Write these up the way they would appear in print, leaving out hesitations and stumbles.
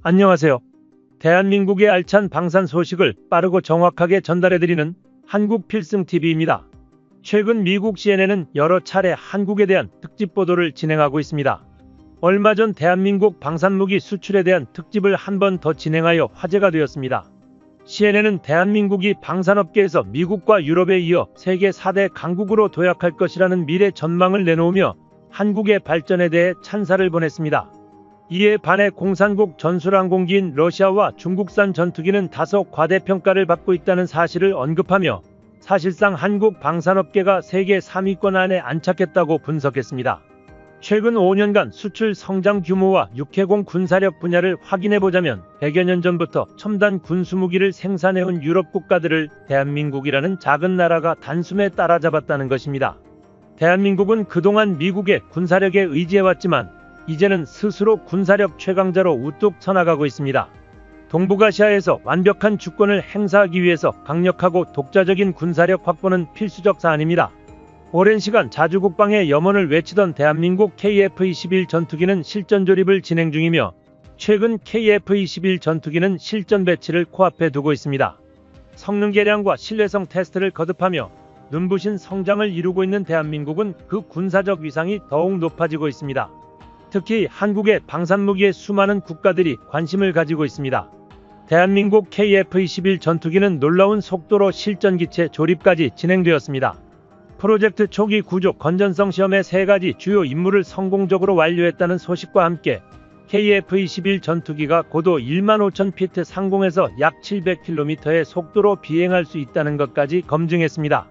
안녕하세요. 대한민국의 알찬 방산 소식을 빠르고 정확하게 전달해드리는 한국 필승TV입니다. 최근 미국 CNN은 여러 차례 한국에 대한 특집 보도를 진행하고 있습니다. 얼마 전 대한민국 방산무기 수출에 대한 특집을 한 번 더 진행하여 화제가 되었습니다. CNN은 대한민국이 방산업계에서 미국과 유럽에 이어 세계 4대 강국으로 도약할 것이라는 미래 전망을 내놓으며 한국의 발전에 대해 찬사를 보냈습니다. 이에 반해 공산국 전술항공기인 러시아와 중국산 전투기는 다소 과대평가를 받고 있다는 사실을 언급하며 사실상 한국 방산업계가 세계 3위권 안에 안착했다고 분석했습니다. 최근 5년간 수출 성장 규모와 육해공 군사력 분야를 확인해보자면 100여 년 전부터 첨단 군수무기를 생산해온 유럽 국가들을 대한민국이라는 작은 나라가 단숨에 따라잡았다는 것입니다. 대한민국은 그동안 미국의 군사력에 의지해왔지만 이제는 스스로 군사력 최강자로 우뚝 서나가고 있습니다. 동북아시아에서 완벽한 주권을 행사하기 위해서 강력하고 독자적인 군사력 확보는 필수적 사안입니다. 오랜 시간 자주국방의 염원을 외치던 대한민국 KF-21 전투기는 실전 조립을 진행 중이며 최근 KF-21 전투기는 실전 배치를 코앞에 두고 있습니다. 성능 개량과 신뢰성 테스트를 거듭하며 눈부신 성장을 이루고 있는 대한민국은 그 군사적 위상이 더욱 높아지고 있습니다. 특히 한국의 방산무기에 수많은 국가들이 관심을 가지고 있습니다. 대한민국 KF-21 전투기는 놀라운 속도로 실전기체 조립까지 진행되었습니다. 프로젝트 초기 구조 건전성 시험의 3가지 주요 임무를 성공적으로 완료했다는 소식과 함께 KF-21 전투기가 고도 15,000피트 상공에서 약 700km의 속도로 비행할 수 있다는 것까지 검증했습니다.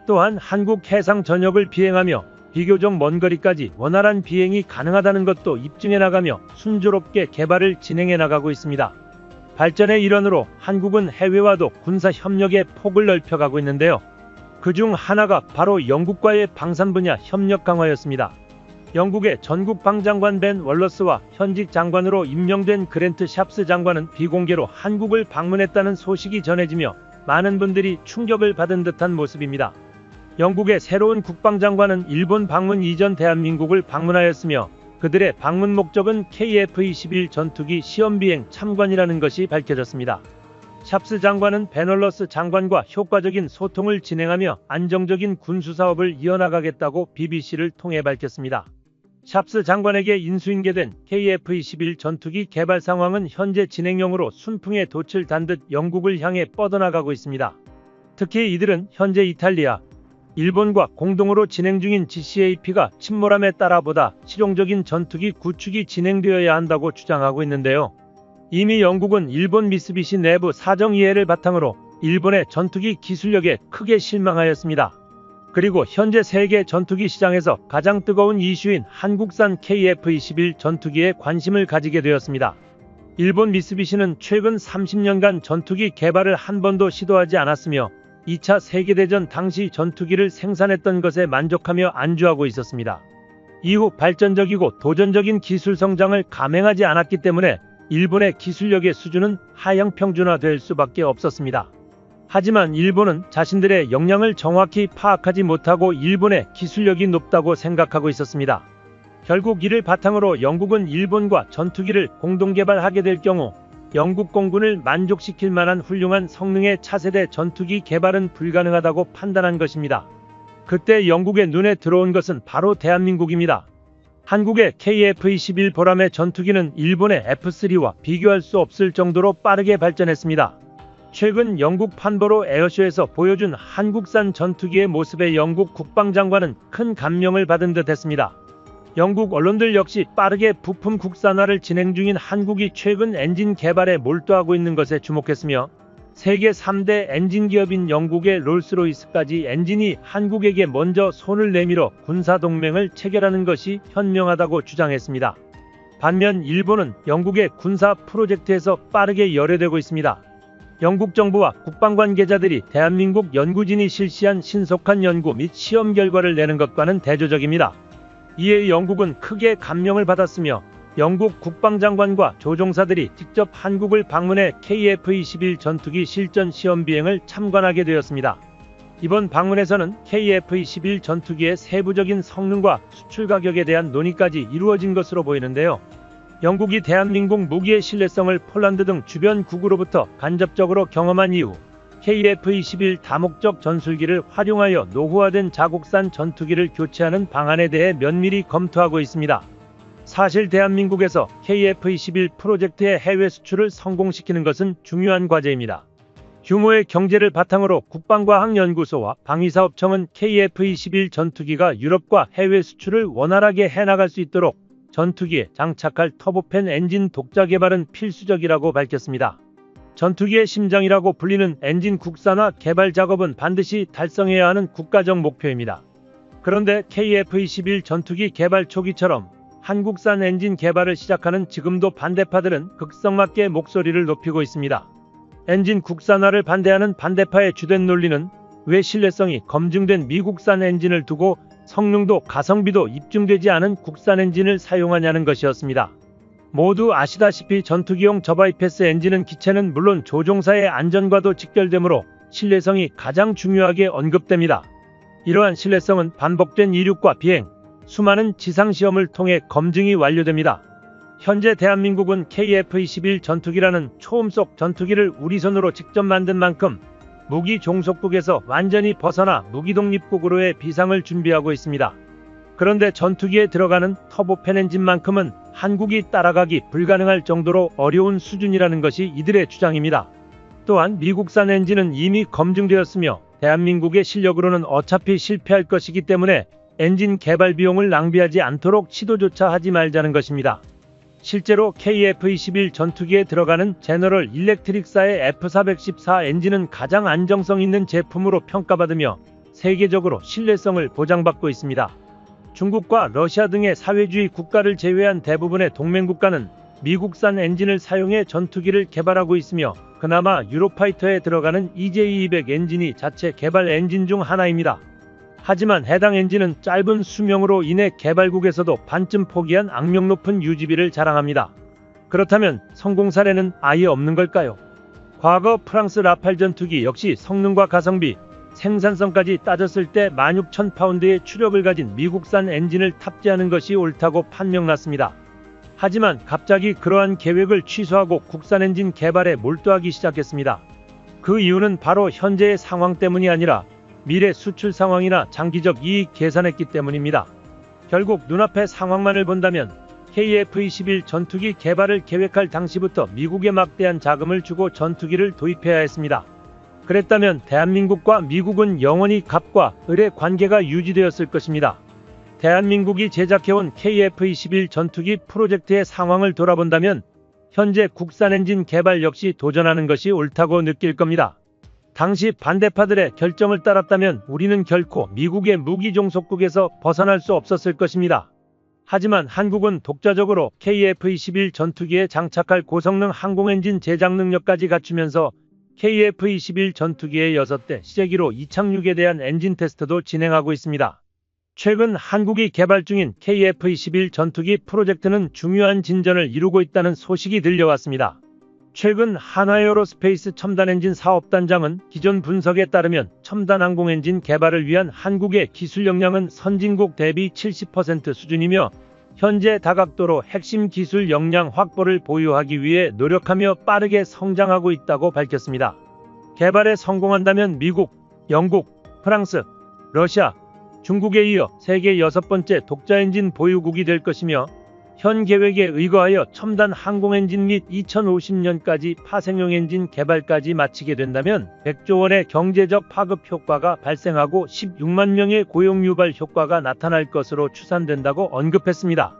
또한 한국 해상 전역을 비행하며 비교적 먼 거리까지 원활한 비행이 가능하다는 것도 입증해 나가며 순조롭게 개발을 진행해 나가고 있습니다. 발전의 일환으로 한국은 해외와도 군사 협력의 폭을 넓혀가고 있는데요. 그중 하나가 바로 영국과의 방산 분야 협력 강화였습니다. 영국의 전국 방장관 벤 월러스와 현직 장관으로 임명된 그랜트 샵스 장관은 비공개로 한국을 방문했다는 소식이 전해지며 많은 분들이 충격을 받은 듯한 모습입니다. 영국의 새로운 국방장관은 일본 방문 이전 대한민국을 방문하였으며 그들의 방문 목적은 KF-21 전투기 시험비행 참관이라는 것이 밝혀졌습니다. 샵스 장관은 베널러스 장관과 효과적인 소통을 진행하며 안정적인 군수사업을 이어나가겠다고 BBC를 통해 밝혔습니다. 샵스 장관에게 인수인계된 KF-21 전투기 개발 상황은 현재 진행형으로 순풍에 돛을 단 듯 영국을 향해 뻗어나가고 있습니다. 특히 이들은 현재 이탈리아, 일본과 공동으로 진행 중인 GCAP가 침몰함에 따라 보다 실용적인 전투기 구축이 진행되어야 한다고 주장하고 있는데요. 이미 영국은 일본 미쓰비시 내부 사정 이해를 바탕으로 일본의 전투기 기술력에 크게 실망하였습니다. 그리고 현재 세계 전투기 시장에서 가장 뜨거운 이슈인 한국산 KF-21 전투기에 관심을 가지게 되었습니다. 일본 미쓰비시는 최근 30년간 전투기 개발을 한 번도 시도하지 않았으며 2차 세계대전 당시 전투기를 생산했던 것에 만족하며 안주하고 있었습니다. 이후 발전적이고 도전적인 기술 성장을 감행하지 않았기 때문에 일본의 기술력의 수준은 하향 평준화될 수밖에 없었습니다. 하지만 일본은 자신들의 역량을 정확히 파악하지 못하고 일본의 기술력이 높다고 생각하고 있었습니다. 결국 이를 바탕으로 영국은 일본과 전투기를 공동 개발하게 될 경우 영국 공군을 만족시킬 만한 훌륭한 성능의 차세대 전투기 개발은 불가능하다고 판단한 것입니다. 그때 영국의 눈에 들어온 것은 바로 대한민국입니다. 한국의 KF-21 보람의 전투기는 일본의 F-3와 비교할 수 없을 정도로 빠르게 발전했습니다. 최근 영국 판버로 에어쇼에서 보여준 한국산 전투기의 모습에 영국 국방장관은 큰 감명을 받은 듯 했습니다. 영국 언론들 역시 빠르게 부품 국산화를 진행 중인 한국이 최근 엔진 개발에 몰두하고 있는 것에 주목했으며 세계 3대 엔진 기업인 영국의 롤스로이스까지 엔진이 한국에게 먼저 손을 내밀어 군사동맹을 체결하는 것이 현명하다고 주장했습니다. 반면 일본은 영국의 군사 프로젝트에서 빠르게 열애되고 있습니다. 영국 정부와 국방 관계자들이 대한민국 연구진이 실시한 신속한 연구 및 시험 결과를 내는 것과는 대조적입니다. 이에 영국은 크게 감명을 받았으며 영국 국방장관과 조종사들이 직접 한국을 방문해 KF-21 전투기 실전 시험 비행을 참관하게 되었습니다. 이번 방문에서는 KF-21 전투기의 세부적인 성능과 수출 가격에 대한 논의까지 이루어진 것으로 보이는데요. 영국이 대한민국 무기의 신뢰성을 폴란드 등 주변국으로부터 간접적으로 경험한 이후 KF-21 다목적 전술기를 활용하여 노후화된 자국산 전투기를 교체하는 방안에 대해 면밀히 검토하고 있습니다. 사실 대한민국에서 KF-21 프로젝트의 해외 수출을 성공시키는 것은 중요한 과제입니다. 규모의 경제를 바탕으로 국방과학연구소와 방위사업청은 KF-21 전투기가 유럽과 해외 수출을 원활하게 해나갈 수 있도록 전투기에 장착할 터보팬 엔진 독자 개발은 필수적이라고 밝혔습니다. 전투기의 심장이라고 불리는 엔진 국산화 개발 작업은 반드시 달성해야 하는 국가적 목표입니다. 그런데 KF-21 전투기 개발 초기처럼 한국산 엔진 개발을 시작하는 지금도 반대파들은 극성맞게 목소리를 높이고 있습니다. 엔진 국산화를 반대하는 반대파의 주된 논리는 왜 신뢰성이 검증된 미국산 엔진을 두고 성능도 가성비도 입증되지 않은 국산 엔진을 사용하냐는 것이었습니다. 모두 아시다시피 전투기용 저바이패스 엔진은 기체는 물론 조종사의 안전과도 직결되므로 신뢰성이 가장 중요하게 언급됩니다. 이러한 신뢰성은 반복된 이륙과 비행, 수많은 지상시험을 통해 검증이 완료됩니다. 현재 대한민국은 KF-21 전투기라는 초음속 전투기를 우리 손으로 직접 만든 만큼 무기 종속국에서 완전히 벗어나 무기 독립국으로의 비상을 준비하고 있습니다. 그런데 전투기에 들어가는 터보팬 엔진만큼은 한국이 따라가기 불가능할 정도로 어려운 수준이라는 것이 이들의 주장입니다. 또한 미국산 엔진은 이미 검증되었으며 대한민국의 실력으로는 어차피 실패할 것이기 때문에 엔진 개발 비용을 낭비하지 않도록 시도조차 하지 말자는 것입니다. 실제로 KF-21 전투기에 들어가는 제너럴 일렉트릭사의 F414 엔진은 가장 안정성 있는 제품으로 평가받으며 세계적으로 신뢰성을 보장받고 있습니다. 중국과 러시아 등의 사회주의 국가를 제외한 대부분의 동맹국가는 미국산 엔진을 사용해 전투기를 개발하고 있으며 그나마 유로파이터에 들어가는 EJ200 엔진이 자체 개발 엔진 중 하나입니다. 하지만 해당 엔진은 짧은 수명으로 인해 개발국에서도 반쯤 포기한 악명 높은 유지비를 자랑합니다. 그렇다면 성공 사례는 아예 없는 걸까요? 과거 프랑스 라팔 전투기 역시 성능과 가성비, 생산성까지 따졌을 때 16,000파운드의 추력을 가진 미국산 엔진을 탑재하는 것이 옳다고 판명났습니다. 하지만 갑자기 그러한 계획을 취소하고 국산 엔진 개발에 몰두하기 시작했습니다. 그 이유는 바로 현재의 상황 때문이 아니라 미래 수출 상황이나 장기적 이익 계산했기 때문입니다. 결국 눈앞의 상황만을 본다면 KF-21 전투기 개발을 계획할 당시부터 미국에 막대한 자금을 주고 전투기를 도입해야 했습니다. 그랬다면 대한민국과 미국은 영원히 갑과 을의 관계가 유지되었을 것입니다. 대한민국이 제작해온 KF-21 전투기 프로젝트의 상황을 돌아본다면 현재 국산 엔진 개발 역시 도전하는 것이 옳다고 느낄 겁니다. 당시 반대파들의 결정을 따랐다면 우리는 결코 미국의 무기 종속국에서 벗어날 수 없었을 것입니다. 하지만 한국은 독자적으로 KF-21 전투기에 장착할 고성능 항공엔진 제작 능력까지 갖추면서 KF-21 전투기의 6대 시제기로 이착륙에 대한 엔진 테스트도 진행하고 있습니다. 최근 한국이 개발 중인 KF-21 전투기 프로젝트는 중요한 진전을 이루고 있다는 소식이 들려왔습니다. 최근 한화에어로스페이스 첨단엔진 사업단장은 기존 분석에 따르면 첨단 항공엔진 개발을 위한 한국의 기술 역량은 선진국 대비 70% 수준이며 현재 다각도로 핵심 기술 역량 확보를 보유하기 위해 노력하며 빠르게 성장하고 있다고 밝혔습니다. 개발에 성공한다면 미국, 영국, 프랑스, 러시아, 중국에 이어 세계 6번째 독자 엔진 보유국이 될 것이며 현 계획에 의거하여 첨단 항공엔진 및 2050년까지 파생용 엔진 개발까지 마치게 된다면 100조 원의 경제적 파급 효과가 발생하고 16만 명의 고용 유발 효과가 나타날 것으로 추산된다고 언급했습니다.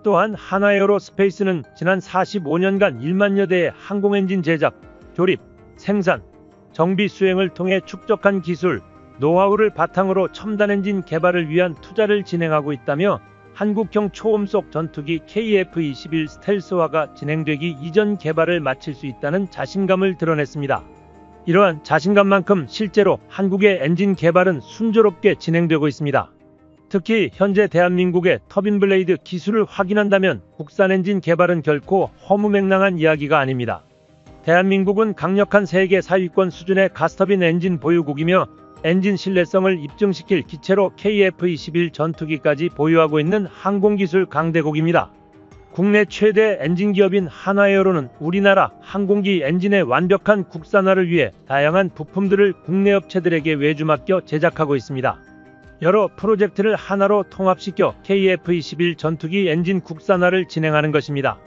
또한 한화에어로스페이스는 지난 45년간 1만여 대의 항공엔진 제작, 조립, 생산, 정비 수행을 통해 축적한 기술, 노하우를 바탕으로 첨단 엔진 개발을 위한 투자를 진행하고 있다며 한국형 초음속 전투기 KF-21 스텔스화가 진행되기 이전 개발을 마칠 수 있다는 자신감을 드러냈습니다. 이러한 자신감만큼 실제로 한국의 엔진 개발은 순조롭게 진행되고 있습니다. 특히 현재 대한민국의 터빈 블레이드 기술을 확인한다면 국산 엔진 개발은 결코 허무맹랑한 이야기가 아닙니다. 대한민국은 강력한 세계 4위권 수준의 가스터빈 엔진 보유국이며 엔진 신뢰성을 입증시킬 기체로 KF-21 전투기까지 보유하고 있는 항공기술 강대국입니다. 국내 최대 엔진 기업인 한화에어로는 우리나라 항공기 엔진의 완벽한 국산화를 위해 다양한 부품들을 국내 업체들에게 외주 맡겨 제작하고 있습니다. 여러 프로젝트를 하나로 통합시켜 KF-21 전투기 엔진 국산화를 진행하는 것입니다.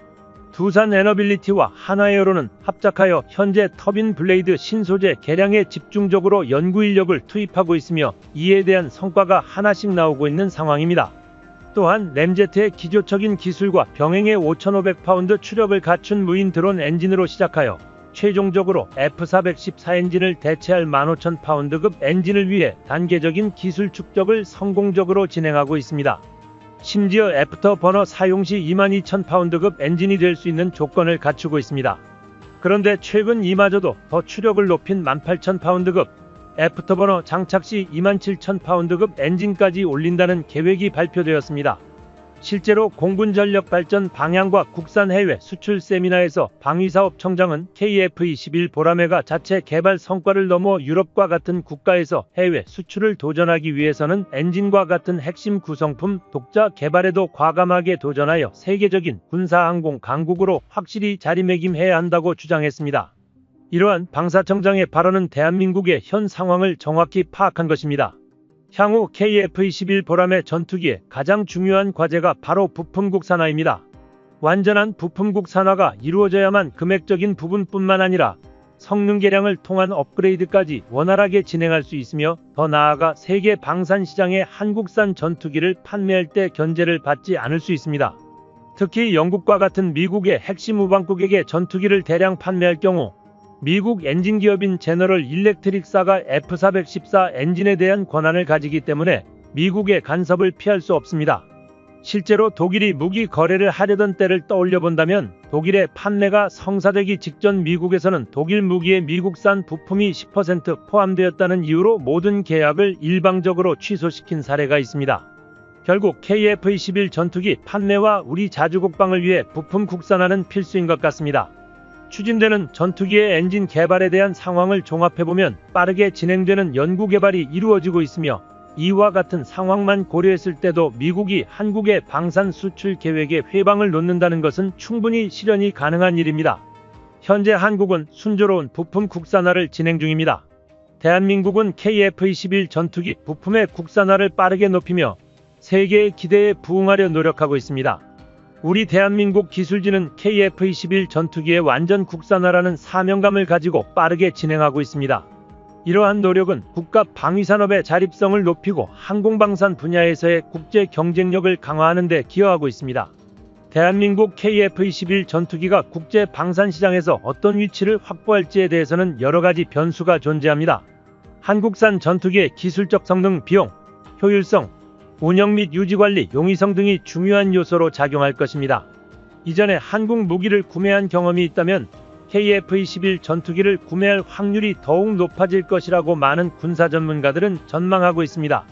두산 에너빌리티와 한화에어로는 합작하여 현재 터빈 블레이드 신소재 개량에 집중적으로 연구 인력을 투입하고 있으며 이에 대한 성과가 하나씩 나오고 있는 상황입니다. 또한 램제트의 기초적인 기술과 병행의 5,500파운드 추력을 갖춘 무인 드론 엔진으로 시작하여 최종적으로 F414 엔진을 대체할 15,000파운드급 엔진을 위해 단계적인 기술 축적을 성공적으로 진행하고 있습니다. 심지어 애프터버너 사용 시 22,000파운드급 엔진이 될 수 있는 조건을 갖추고 있습니다. 그런데 최근 이마저도 더 추력을 높인 18,000파운드급 애프터버너 장착 시 27,000파운드급 엔진까지 올린다는 계획이 발표되었습니다. 실제로 공군전력발전 방향과 국산 해외 수출 세미나에서 방위사업청장은 KF-21 보라매가 자체 개발 성과를 넘어 유럽과 같은 국가에서 해외 수출을 도전하기 위해서는 엔진과 같은 핵심 구성품 독자 개발에도 과감하게 도전하여 세계적인 군사항공 강국으로 확실히 자리매김해야 한다고 주장했습니다. 이러한 방사청장의 발언은 대한민국의 현 상황을 정확히 파악한 것입니다. 향후 KF-21 보라매 전투기의 가장 중요한 과제가 바로 부품 국산화입니다. 완전한 부품 국산화가 이루어져야만 금액적인 부분뿐만 아니라 성능 개량을 통한 업그레이드까지 원활하게 진행할 수 있으며 더 나아가 세계 방산 시장에 한국산 전투기를 판매할 때 견제를 받지 않을 수 있습니다. 특히 영국과 같은 미국의 핵심 우방국에게 전투기를 대량 판매할 경우 미국 엔진 기업인 제너럴 일렉트릭사가 F414 엔진에 대한 권한을 가지기 때문에 미국의 간섭을 피할 수 없습니다. 실제로 독일이 무기 거래를 하려던 때를 떠올려 본다면 독일의 판매가 성사되기 직전 미국에서는 독일 무기에 미국산 부품이 10% 포함되었다는 이유로 모든 계약을 일방적으로 취소시킨 사례가 있습니다. 결국 KF-21 전투기 판매와 우리 자주국방을 위해 부품 국산화는 필수인 것 같습니다. 추진되는 전투기의 엔진 개발에 대한 상황을 종합해보면 빠르게 진행되는 연구개발이 이루어지고 있으며 이와 같은 상황만 고려했을 때도 미국이 한국의 방산 수출 계획에 회방을 놓는다는 것은 충분히 실현이 가능한 일입니다. 현재 한국은 순조로운 부품 국산화를 진행 중입니다. 대한민국은 KF-21 전투기 부품의 국산화를 빠르게 높이며 세계의 기대에 부응하려 노력하고 있습니다. 우리 대한민국 기술진은 KF-21 전투기의 완전 국산화라는 사명감을 가지고 빠르게 진행하고 있습니다. 이러한 노력은 국가 방위산업의 자립성을 높이고 항공방산 분야에서의 국제 경쟁력을 강화하는 데 기여하고 있습니다. 대한민국 KF-21 전투기가 국제 방산시장에서 어떤 위치를 확보할지에 대해서는 여러가지 변수가 존재합니다. 한국산 전투기의 기술적 성능, 비용, 효율성, 운영 및 유지관리, 용이성 등이 중요한 요소로 작용할 것입니다. 이전에 한국 무기를 구매한 경험이 있다면 KF-21 전투기를 구매할 확률이 더욱 높아질 것이라고 많은 군사 전문가들은 전망하고 있습니다.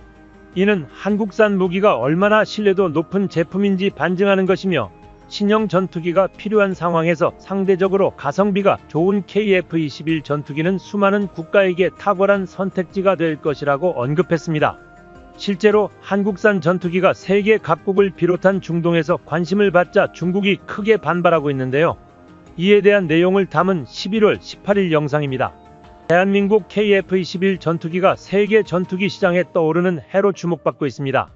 이는 한국산 무기가 얼마나 신뢰도 높은 제품인지 반증하는 것이며 신형 전투기가 필요한 상황에서 상대적으로 가성비가 좋은 KF-21 전투기는 수많은 국가에게 탁월한 선택지가 될 것이라고 언급했습니다. 실제로 한국산 전투기가 세계 각국을 비롯한 중동에서 관심을 받자 중국이 크게 반발하고 있는데요. 이에 대한 내용을 담은 11월 18일 영상입니다. 대한민국 KF-21 전투기가 세계 전투기 시장에 떠오르는 해로 주목받고 있습니다.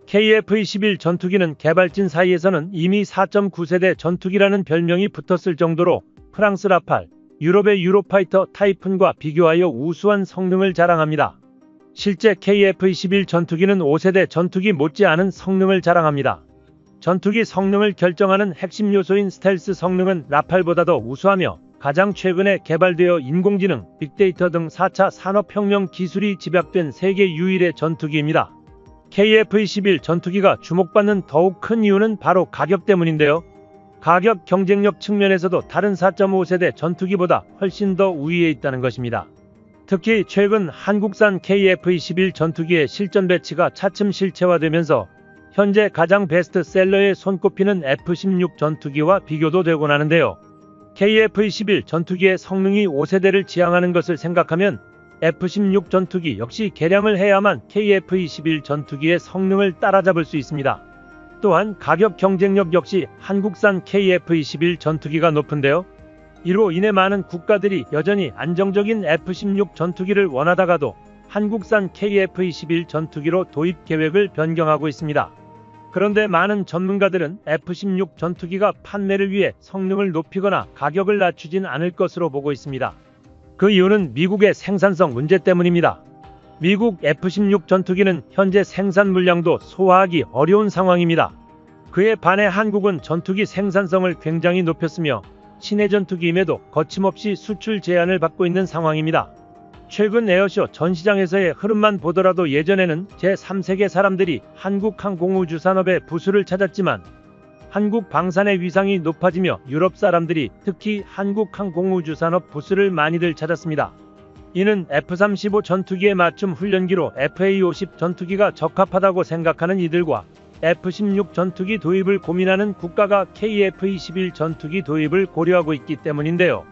KF-21 전투기는 개발진 사이에서는 이미 4.9세대 전투기라는 별명이 붙었을 정도로 프랑스 라팔, 유럽의 유로파이터 타이푼과 비교하여 우수한 성능을 자랑합니다. 실제 KF-21 전투기는 5세대 전투기 못지않은 성능을 자랑합니다. 전투기 성능을 결정하는 핵심 요소인 스텔스 성능은 라팔보다도 우수하며 가장 최근에 개발되어 인공지능, 빅데이터 등 4차 산업혁명 기술이 집약된 세계 유일의 전투기입니다. KF-21 전투기가 주목받는 더욱 큰 이유는 바로 가격 때문인데요. 가격 경쟁력 측면에서도 다른 4.5세대 전투기보다 훨씬 더 우위에 있다는 것입니다. 특히 최근 한국산 KF-21 전투기의 실전 배치가 차츰 실체화되면서 현재 가장 베스트셀러에 손꼽히는 F-16 전투기와 비교도 되곤 하는데요. KF-21 전투기의 성능이 5세대를 지향하는 것을 생각하면 F-16 전투기 역시 개량을 해야만 KF-21 전투기의 성능을 따라잡을 수 있습니다. 또한 가격 경쟁력 역시 한국산 KF-21 전투기가 높은데요. 이로 인해 많은 국가들이 여전히 안정적인 F-16 전투기를 원하다가도 한국산 KF-21 전투기로 도입 계획을 변경하고 있습니다. 그런데 많은 전문가들은 F-16 전투기가 판매를 위해 성능을 높이거나 가격을 낮추진 않을 것으로 보고 있습니다. 그 이유는 미국의 생산성 문제 때문입니다. 미국 F-16 전투기는 현재 생산 물량도 소화하기 어려운 상황입니다. 그에 반해 한국은 전투기 생산성을 굉장히 높였으며 신의 전투기임에도 거침없이 수출 제한을 받고 있는 상황입니다. 최근 에어쇼 전 시장에서의 흐름만 보더라도 예전에는 제3세계 사람들이 한국 항공우주 산업의 부수를 찾았지만 한국 방산의 위상이 높아지며 유럽 사람들이 특히 한국 항공우주 산업 부수를 많이들 찾았습니다. 이는 F-35 전투기에 맞춤 훈련기로 FA-50 전투기가 적합하다고 생각하는 이들과 F-16 전투기 도입을 고민하는 국가가 KF-21 전투기 도입을 고려하고 있기 때문인데요.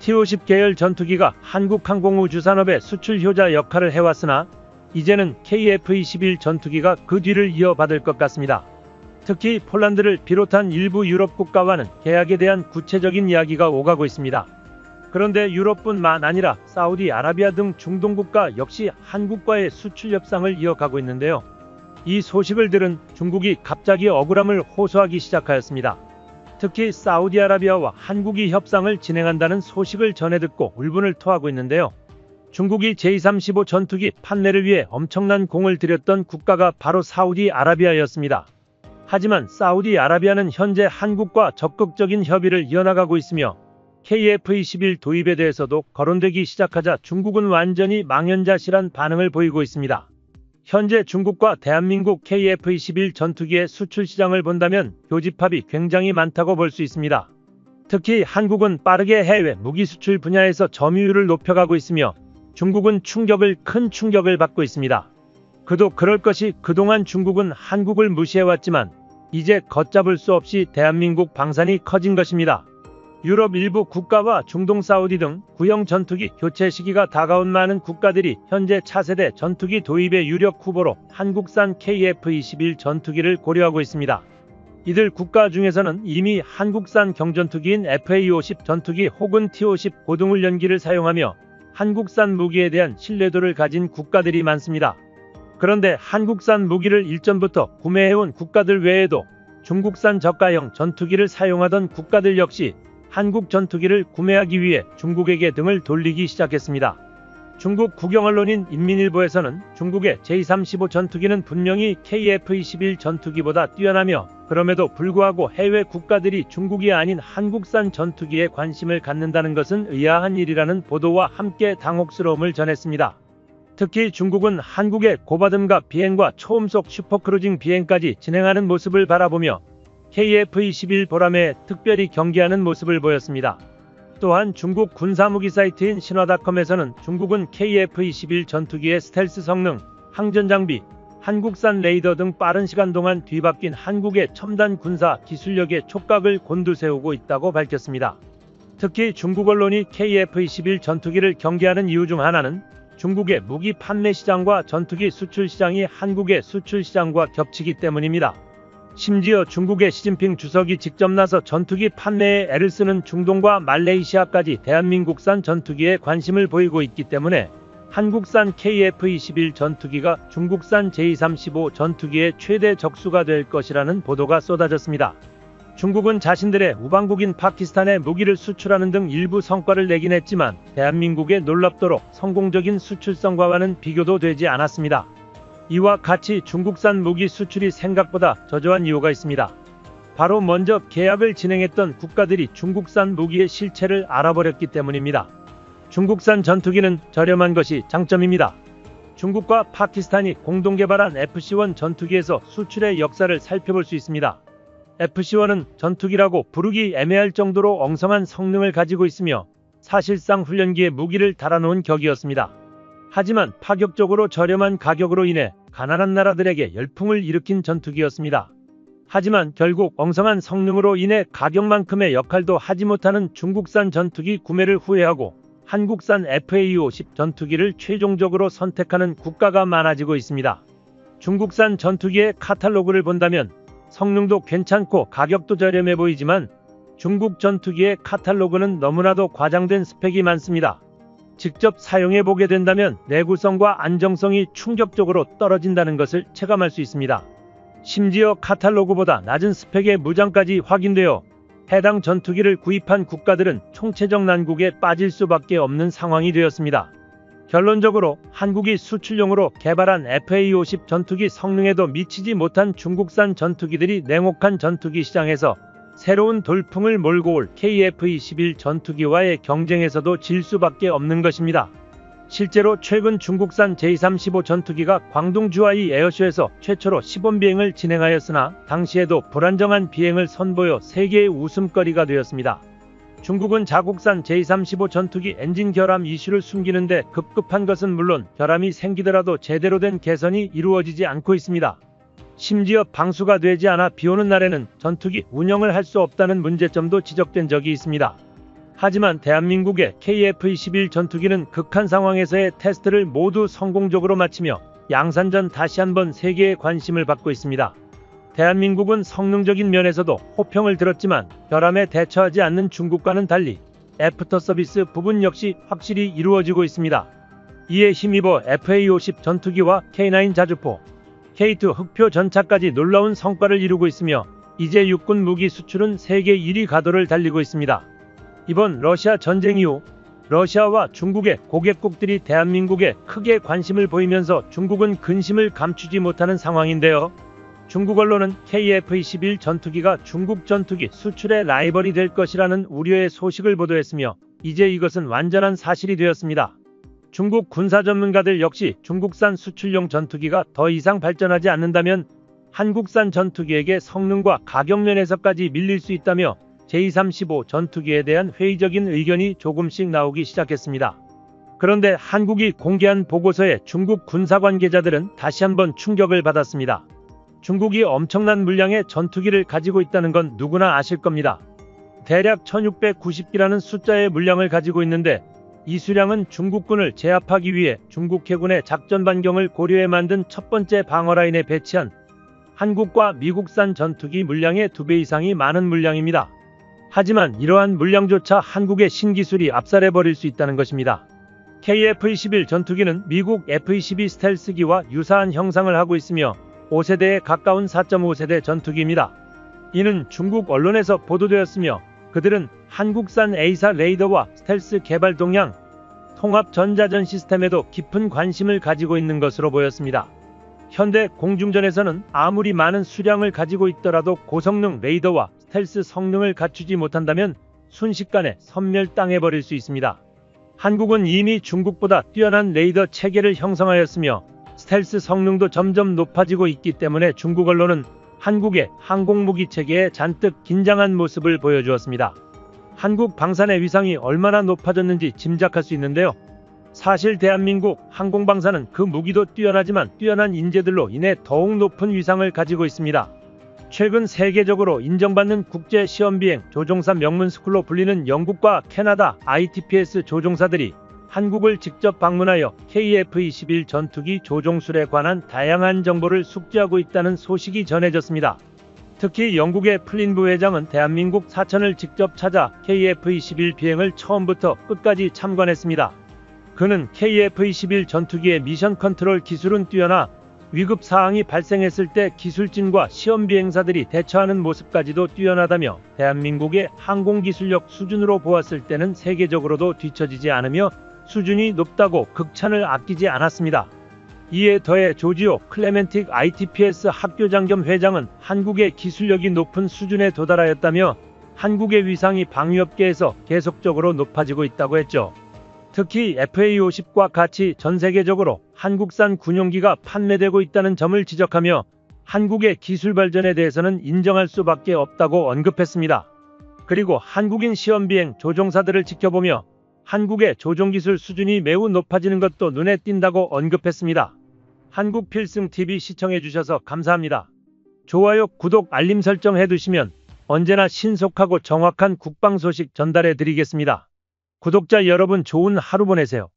T-50 계열 전투기가 한국 항공우주 산업의 수출 효자 역할을 해왔으나 이제는 KF-21 전투기가 그 뒤를 이어받을 것 같습니다. 특히 폴란드를 비롯한 일부 유럽 국가와는 계약에 대한 구체적인 이야기가 오가고 있습니다. 그런데 유럽뿐만 아니라 사우디아라비아 등 중동 국가 역시 한국과의 수출 협상을 이어가고 있는데요. 이 소식을 들은 중국이 갑자기 억울함을 호소하기 시작하였습니다. 특히 사우디아라비아와 한국이 협상을 진행한다는 소식을 전해 듣고 울분을 토하고 있는데요. 중국이 J-35 전투기 판매를 위해 엄청난 공을 들였던 국가가 바로 사우디아라비아였습니다. 하지만 사우디아라비아는 현재 한국과 적극적인 협의를 이어나가고 있으며 KF-21 도입에 대해서도 거론되기 시작하자 중국은 완전히 망연자실한 반응을 보이고 있습니다. 현재 중국과 대한민국 KF-21 전투기의 수출 시장을 본다면 교집합이 굉장히 많다고 볼 수 있습니다. 특히 한국은 빠르게 해외 무기 수출 분야에서 점유율을 높여가고 있으며 중국은 큰 충격을 받고 있습니다. 그도 그럴 것이 그동안 중국은 한국을 무시해왔지만 이제 걷잡을 수 없이 대한민국 방산이 커진 것입니다. 유럽 일부 국가와 중동 사우디 등 구형 전투기 교체 시기가 다가온 많은 국가들이 현재 차세대 전투기 도입의 유력 후보로 한국산 KF-21 전투기를 고려하고 있습니다. 이들 국가 중에서는 이미 한국산 경전투기인 FA-50 전투기 혹은 T-50 고등훈련기를 사용하며 한국산 무기에 대한 신뢰도를 가진 국가들이 많습니다. 그런데 한국산 무기를 일전부터 구매해온 국가들 외에도 중국산 저가형 전투기를 사용하던 국가들 역시 한국 전투기를 구매하기 위해 중국에게 등을 돌리기 시작했습니다. 중국 국영언론인 인민일보에서는 중국의 J-35 전투기는 분명히 KF-21 전투기보다 뛰어나며 그럼에도 불구하고 해외 국가들이 중국이 아닌 한국산 전투기에 관심을 갖는다는 것은 의아한 일이라는 보도와 함께 당혹스러움을 전했습니다. 특히 중국은 한국의 고받음과 비행과 초음속 슈퍼크루징 비행까지 진행하는 모습을 바라보며 KF-21 보람에 특별히 경계하는 모습을 보였습니다. 또한 중국 군사무기 사이트인 신화닷컴에서는 중국은 KF-21 전투기의 스텔스 성능, 항전 장비, 한국산 레이더 등 빠른 시간 동안 뒤바뀐 한국의 첨단 군사 기술력의 촉각을 곤두세우고 있다고 밝혔습니다. 특히 중국 언론이 KF-21 전투기를 경계하는 이유 중 하나는 중국의 무기 판매 시장과 전투기 수출 시장이 한국의 수출 시장과 겹치기 때문입니다. 심지어 중국의 시진핑 주석이 직접 나서 전투기 판매에 애를 쓰는 중동과 말레이시아까지 대한민국산 전투기에 관심을 보이고 있기 때문에 한국산 KF-21 전투기가 중국산 J-35 전투기의 최대 적수가 될 것이라는 보도가 쏟아졌습니다. 중국은 자신들의 우방국인 파키스탄에 무기를 수출하는 등 일부 성과를 내긴 했지만 대한민국의 놀랍도록 성공적인 수출성과는 비교도 되지 않았습니다. 이와 같이 중국산 무기 수출이 생각보다 저조한 이유가 있습니다. 바로 먼저 계약을 진행했던 국가들이 중국산 무기의 실체를 알아버렸기 때문입니다. 중국산 전투기는 저렴한 것이 장점입니다. 중국과 파키스탄이 공동 개발한 FC-1 전투기에서 수출의 역사를 살펴볼 수 있습니다. FC-1은 전투기라고 부르기 애매할 정도로 엉성한 성능을 가지고 있으며 사실상 훈련기에 무기를 달아놓은 격이었습니다. 하지만 파격적으로 저렴한 가격으로 인해 가난한 나라들에게 열풍을 일으킨 전투기였습니다. 하지만 결국 엉성한 성능으로 인해 가격만큼의 역할도 하지 못하는 중국산 전투기 구매를 후회하고 한국산 FA-50 전투기를 최종적으로 선택하는 국가가 많아지고 있습니다. 중국산 전투기의 카탈로그를 본다면 성능도 괜찮고 가격도 저렴해 보이지만 중국 전투기의 카탈로그는 너무나도 과장된 스펙이 많습니다. 직접 사용해보게 된다면 내구성과 안정성이 충격적으로 떨어진다는 것을 체감할 수 있습니다. 심지어 카탈로그보다 낮은 스펙의 무장까지 확인되어 해당 전투기를 구입한 국가들은 총체적 난국에 빠질 수밖에 없는 상황이 되었습니다. 결론적으로 한국이 수출용으로 개발한 FA-50 전투기 성능에도 미치지 못한 중국산 전투기들이 냉혹한 전투기 시장에서 새로운 돌풍을 몰고 올 KF-21 전투기와의 경쟁에서도 질 수밖에 없는 것입니다. 실제로 최근 중국산 J-35 전투기가 광둥 주하이 에어쇼에서 최초로 시범 비행을 진행하였으나 당시에도 불안정한 비행을 선보여 세계의 웃음거리가 되었습니다. 중국은 자국산 J-35 전투기 엔진 결함 이슈를 숨기는데 급급한 것은 물론 결함이 생기더라도 제대로 된 개선이 이루어지지 않고 있습니다. 심지어 방수가 되지 않아 비오는 날에는 전투기 운영을 할 수 없다는 문제점도 지적된 적이 있습니다. 하지만 대한민국의 KF-21 전투기는 극한 상황에서의 테스트를 모두 성공적으로 마치며 양산전 다시 한번 세계의 관심을 받고 있습니다. 대한민국은 성능적인 면에서도 호평을 들었지만 결함에 대처하지 않는 중국과는 달리 애프터 서비스 부분 역시 확실히 이루어지고 있습니다. 이에 힘입어 FA-50 전투기와 K9 자주포, K2 흑표 전차까지 놀라운 성과를 이루고 있으며 이제 육군 무기 수출은 세계 1위 가도를 달리고 있습니다. 이번 러시아 전쟁 이후 러시아와 중국의 고객국들이 대한민국에 크게 관심을 보이면서 중국은 근심을 감추지 못하는 상황인데요. 중국 언론은 KF-21 전투기가 중국 전투기 수출의 라이벌이 될 것이라는 우려의 소식을 보도했으며 이제 이것은 완전한 사실이 되었습니다. 중국 군사 전문가들 역시 중국산 수출용 전투기가 더 이상 발전하지 않는다면 한국산 전투기에게 성능과 가격 면에서까지 밀릴 수 있다며 J-35 전투기에 대한 회의적인 의견이 조금씩 나오기 시작했습니다. 그런데 한국이 공개한 보고서에 중국 군사 관계자들은 다시 한번 충격을 받았습니다. 중국이 엄청난 물량의 전투기를 가지고 있다는 건 누구나 아실 겁니다. 대략 1690기라는 숫자의 물량을 가지고 있는데 이 수량은 중국군을 제압하기 위해 중국 해군의 작전 반경을 고려해 만든 첫 번째 방어라인에 배치한 한국과 미국산 전투기 물량의 2배 이상이 많은 물량입니다. 하지만 이러한 물량조차 한국의 신기술이 압살해버릴 수 있다는 것입니다. KF-21 전투기는 미국 F-22 스텔스기와 유사한 형상을 하고 있으며 5세대에 가까운 4.5세대 전투기입니다. 이는 중국 언론에서 보도되었으며 그들은 한국산 A사 레이더와 스텔스 개발 동향, 통합 전자전 시스템에도 깊은 관심을 가지고 있는 것으로 보였습니다. 현대 공중전에서는 아무리 많은 수량을 가지고 있더라도 고성능 레이더와 스텔스 성능을 갖추지 못한다면 순식간에 섬멸당해버릴 수 있습니다. 한국은 이미 중국보다 뛰어난 레이더 체계를 형성하였으며 스텔스 성능도 점점 높아지고 있기 때문에 중국 언론은 한국의 항공무기 체계에 잔뜩 긴장한 모습을 보여주었습니다. 한국 방산의 위상이 얼마나 높아졌는지 짐작할 수 있는데요. 사실 대한민국 항공방산은 그 무기도 뛰어나지만 뛰어난 인재들로 인해 더욱 높은 위상을 가지고 있습니다. 최근 세계적으로 인정받는 국제 시험비행 조종사 명문스쿨로 불리는 영국과 캐나다 ITPS 조종사들이 한국을 직접 방문하여 KF-21 전투기 조종술에 관한 다양한 정보를 숙지하고 있다는 소식이 전해졌습니다. 특히 영국의 플린 부회장은 대한민국 사천을 직접 찾아 KF-21 비행을 처음부터 끝까지 참관했습니다. 그는 KF-21 전투기의 미션 컨트롤 기술은 뛰어나 위급 사항이 발생했을 때 기술진과 시험 비행사들이 대처하는 모습까지도 뛰어나다며 대한민국의 항공기술력 수준으로 보았을 때는 세계적으로도 뒤처지지 않으며 수준이 높다고 극찬을 아끼지 않았습니다. 이에 더해 조지오 클레멘틱 ITPS 학교장 겸 회장은 한국의 기술력이 높은 수준에 도달하였다며 한국의 위상이 방위업계에서 계속적으로 높아지고 있다고 했죠. 특히 FA-50과 같이 전 세계적으로 한국산 군용기가 판매되고 있다는 점을 지적하며 한국의 기술 발전에 대해서는 인정할 수밖에 없다고 언급했습니다. 그리고 한국인 시험비행 조종사들을 지켜보며 한국의 조종기술 수준이 매우 높아지는 것도 눈에 띈다고 언급했습니다. 한국필승TV 시청해주셔서 감사합니다. 좋아요, 구독, 알림 설정 해두시면 언제나 신속하고 정확한 국방 소식 전달해드리겠습니다. 구독자 여러분 좋은 하루 보내세요.